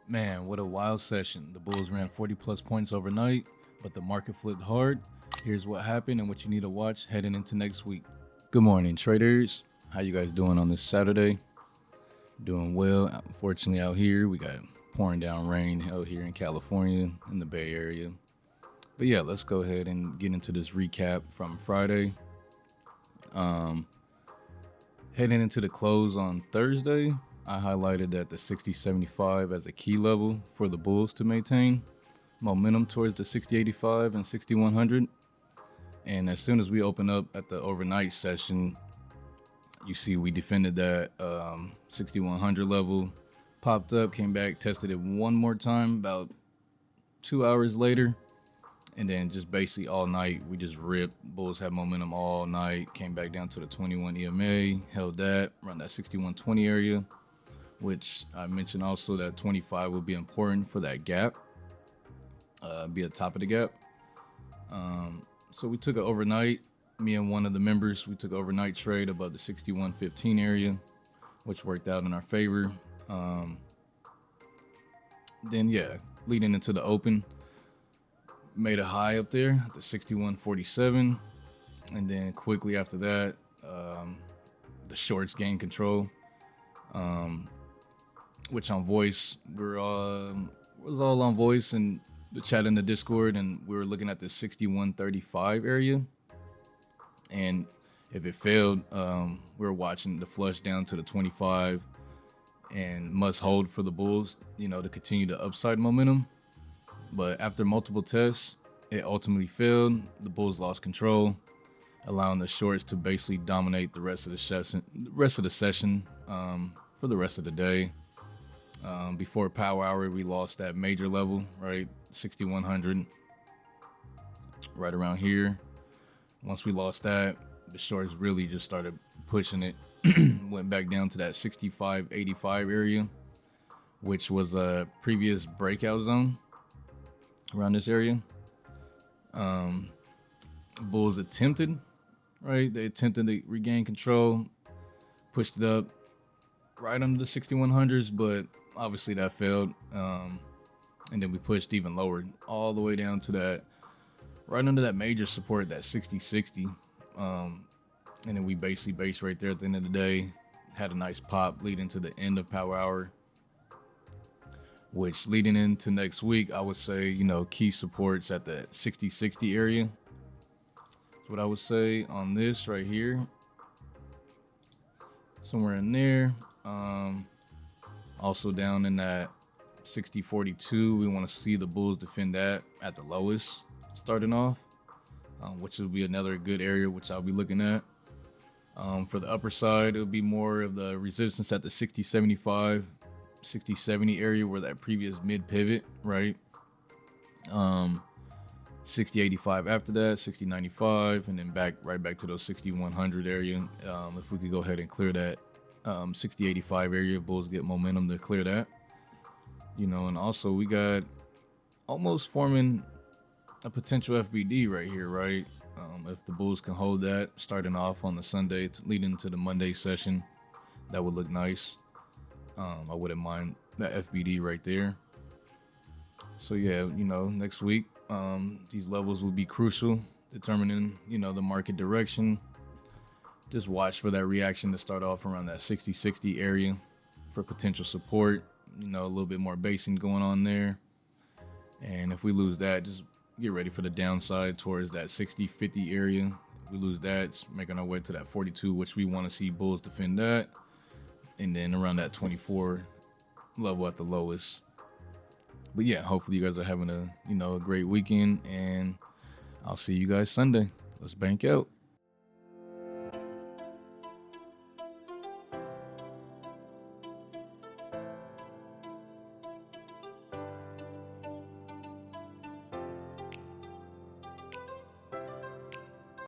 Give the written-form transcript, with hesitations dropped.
Man, what a wild session. The Bulls ran 40 plus points overnight, but the market flipped hard. Here's what happened and what you need to watch heading into next week. Good morning, traders. How you guys doing on this Saturday? Doing well. Unfortunately, out here, we got pouring down rain out here in California, in the Bay Area. But yeah, let's go ahead and get into this recap from Friday. Heading into the close on Thursday, I highlighted that the 60.75 as a key level for the Bulls to maintain momentum towards the 60.85 and 6100. And as soon as we open up at the overnight session, you see we defended that 6100 level, popped up, came back, tested it one more time about 2 hours later. And then just basically all night, we just ripped. Bulls had momentum all night, came back down to the 21 EMA, held that, around that 6120 area, which I mentioned also that 25 will be important for that gap, be at the top of the gap. So we took it overnight. Me and one of the members, we took overnight trade above the 6115 area, which worked out in our favor. Then, yeah, leading into the open, made a high up there at the 6147. And then quickly after that, the shorts gained control. Which on voice, was all on voice and the chat in the Discord, and we were looking at the 6135 area. And if it failed, we were watching the flush down to the 25 and must hold for the Bulls, to continue the upside momentum. But after multiple tests, it ultimately failed. The Bulls lost control, allowing the shorts to basically dominate the rest of the session, for the rest of the day. Before power hour, we lost that major level, right? 6100, right around here. Once we lost that, the shorts really just started pushing it, went back down to that 6585 area, which was a previous breakout zone around this area. Bulls attempted, right? They attempted to regain control, pushed it up right under the 6100s, but obviously that failed. And then we pushed even lower, all the way down to that, right under that major support, that 6060. And then we basically based right there at the end of the day, had a nice pop leading to the end of power hour, which leading into next week, I would say, key supports at the 6060 area. That's what I would say on this right here. Somewhere in there. Also down in that 6042, we want to see the Bulls defend that at the lowest starting off, which will be another good area, which I'll be looking at. For the upper side, it'll be more of the resistance at the 6075, 6070 area where that previous mid pivot, right? 6085 after that, 6095, and then right back to those 6100 area. If we could go ahead and clear that 6085 area, Bulls get momentum to clear that. And also we got almost forming a potential FBD right here, right? If the Bulls can hold that starting off on the Sunday leading to the Monday session, that would look nice. I wouldn't mind that FBD right there. So yeah, next week, these levels will be crucial, determining, the market direction. Just watch for that reaction to start off around that 60-60 area for potential support. A little bit more basing going on there. And if we lose that, just get ready for the downside towards that 60-50 area. If we lose that, it's making our way to that 42, which we want to see Bulls defend that. And then around that 24 level at the lowest. But yeah, hopefully you guys are having a great weekend, and I'll see you guys Sunday. Let's bank out.